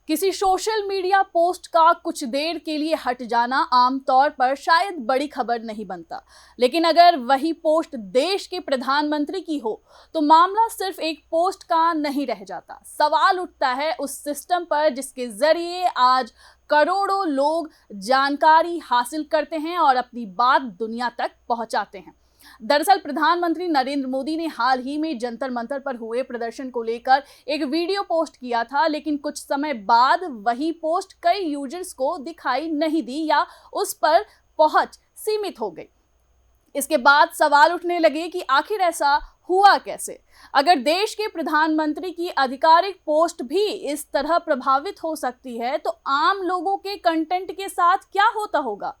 किसी social media post का कुछ देर के लिए हट जाना आमतौर पर शायद बड़ी खबर नहीं बनता, लेकिन अगर वही पोस्ट देश के प्रधानमंत्री की हो तो मामला सिर्फ एक पोस्ट का नहीं रह जाता। सवाल उठता है उस सिस्टम पर जिसके जरिए आज करोड़ों लोग जानकारी हासिल करते हैं और अपनी बात दुनिया तक पहुंचाते हैं। दरअसल प्रधानमंत्री नरेंद्र मोदी ने हाल ही में जंतर मंतर पर हुए प्रदर्शन को लेकर एक वीडियो पोस्ट किया था, लेकिन कुछ समय बाद वही पोस्ट कई यूजर्स को दिखाई नहीं दी या उस पर पहुंच सीमित हो गई। इसके बाद सवाल उठने लगे कि आखिर ऐसा हुआ कैसे? अगर देश के प्रधानमंत्री की आधिकारिक पोस्ट भी इस तरह प्रभावित हो सकती है तो आम लोगों के कंटेंट के साथ क्या होता होगा?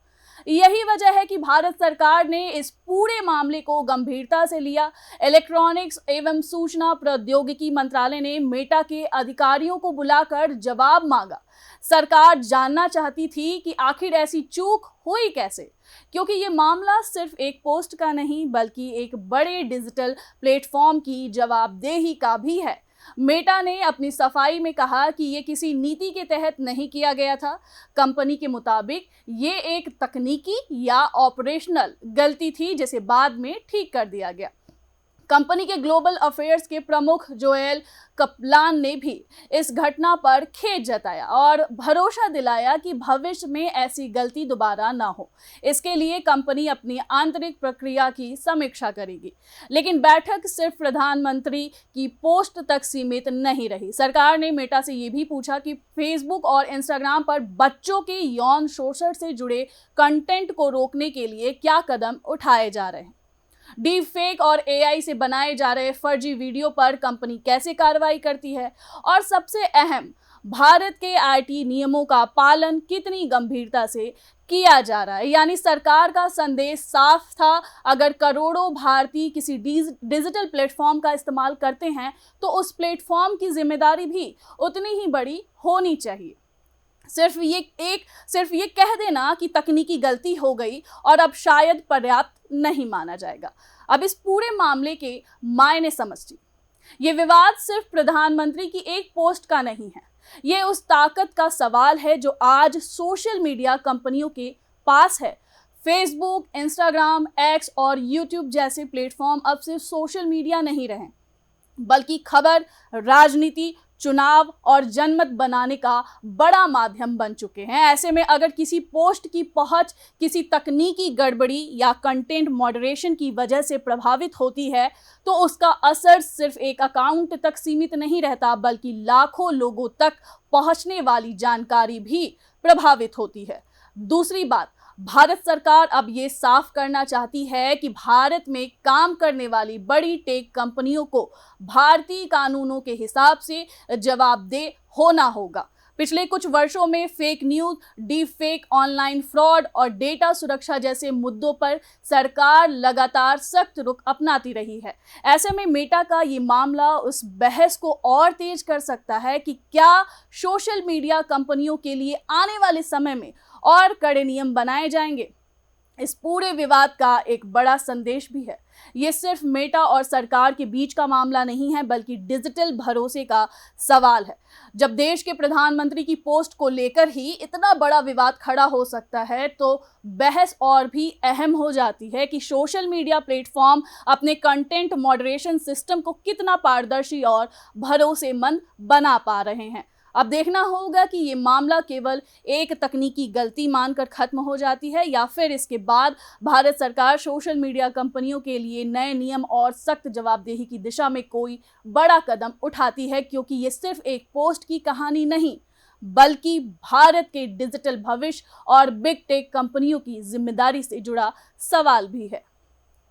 यही वजह है कि भारत सरकार ने इस पूरे मामले को गंभीरता से लिया। इलेक्ट्रॉनिक्स एवं सूचना प्रौद्योगिकी मंत्रालय ने मेटा के अधिकारियों को बुलाकर जवाब मांगा। सरकार जानना चाहती थी कि आखिर ऐसी चूक हुई कैसे, क्योंकि ये मामला सिर्फ एक पोस्ट का नहीं बल्कि एक बड़े डिजिटल प्लेटफॉर्म की जवाबदेही का भी है। मेटा ने अपनी सफाई में कहा कि ये किसी नीति के तहत नहीं किया गया था। कंपनी के मुताबिक ये एक तकनीकी या ऑपरेशनल गलती थी जिसे बाद में ठीक कर दिया गया। कंपनी के ग्लोबल अफेयर्स के प्रमुख जोएल कपलान ने भी इस घटना पर खेद जताया और भरोसा दिलाया कि भविष्य में ऐसी गलती दोबारा ना हो। इसके लिए कंपनी अपनी आंतरिक प्रक्रिया की समीक्षा करेगी। लेकिन बैठक सिर्फ प्रधानमंत्री की पोस्ट तक सीमित नहीं रही। सरकार ने मेटा से ये भी पूछा कि फेसबुक और इंस्टाग्राम पर बच्चों के यौन शोषण से जुड़े कंटेंट को रोकने के लिए क्या कदम उठाए जा रहे हैं। डीप फेक और एआई से बनाए जा रहे फर्जी वीडियो पर कंपनी कैसे कार्रवाई करती है, और सबसे अहम, भारत के आईटी नियमों का पालन कितनी गंभीरता से किया जा रहा है। यानी सरकार का संदेश साफ था, अगर करोड़ों भारतीय किसी डिजिटल प्लेटफॉर्म का इस्तेमाल करते हैं तो उस प्लेटफॉर्म की जिम्मेदारी भी उतनी ही बड़ी होनी चाहिए। सिर्फ ये कह देना कि तकनीकी गलती हो गई और अब शायद पर्याप्त नहीं माना जाएगा। अब इस पूरे मामले के मायने समझिए। ये विवाद सिर्फ प्रधानमंत्री की एक पोस्ट का नहीं है, ये उस ताकत का सवाल है जो आज सोशल मीडिया कंपनियों के पास है। फेसबुक, इंस्टाग्राम, एक्स और यूट्यूब जैसे प्लेटफॉर्म अब सिर्फ सोशल मीडिया नहीं रहे, बल्कि खबर, राजनीति, चुनाव और जनमत बनाने का बड़ा माध्यम बन चुके हैं। ऐसे में अगर किसी पोस्ट की पहुंच किसी तकनीकी गड़बड़ी या कंटेंट मॉडरेशन की वजह से प्रभावित होती है तो उसका असर सिर्फ एक अकाउंट तक सीमित नहीं रहता, बल्कि लाखों लोगों तक पहुंचने वाली जानकारी भी प्रभावित होती है। दूसरी बात, भारत सरकार अब ये साफ करना चाहती है कि भारत में काम करने वाली बड़ी टेक कंपनियों को भारतीय कानूनों के हिसाब से जवाबदेह होना होगा। पिछले कुछ वर्षों में fake news, deep fake, online fraud और डेटा सुरक्षा जैसे मुद्दों पर सरकार लगातार सख्त रुख अपनाती रही है। ऐसे में मेटा का ये मामला उस बहस को और तेज कर सकता है कि क्या सोशल मीडिया कंपनियों के लिए आने वाले समय में और कड़े नियम बनाए जाएंगे। इस पूरे विवाद का एक बड़ा संदेश भी है। ये सिर्फ मेटा और सरकार के बीच का मामला नहीं है, बल्कि डिजिटल भरोसे का सवाल है। जब देश के प्रधानमंत्री की पोस्ट को लेकर ही इतना बड़ा विवाद खड़ा हो सकता है तो बहस और भी अहम हो जाती है कि सोशल मीडिया प्लेटफॉर्म अपने कंटेंट मॉडरेशन सिस्टम को कितना पारदर्शी और भरोसेमंद बना पा रहे हैं। अब देखना होगा कि ये मामला केवल एक तकनीकी गलती मानकर खत्म हो जाती है या फिर इसके बाद भारत सरकार सोशल मीडिया कंपनियों के लिए नए नियम और सख्त जवाबदेही की दिशा में कोई बड़ा कदम उठाती है, क्योंकि ये सिर्फ एक पोस्ट की कहानी नहीं बल्कि भारत के डिजिटल भविष्य और बिग टेक कंपनियों की जिम्मेदारी से जुड़ा सवाल भी है।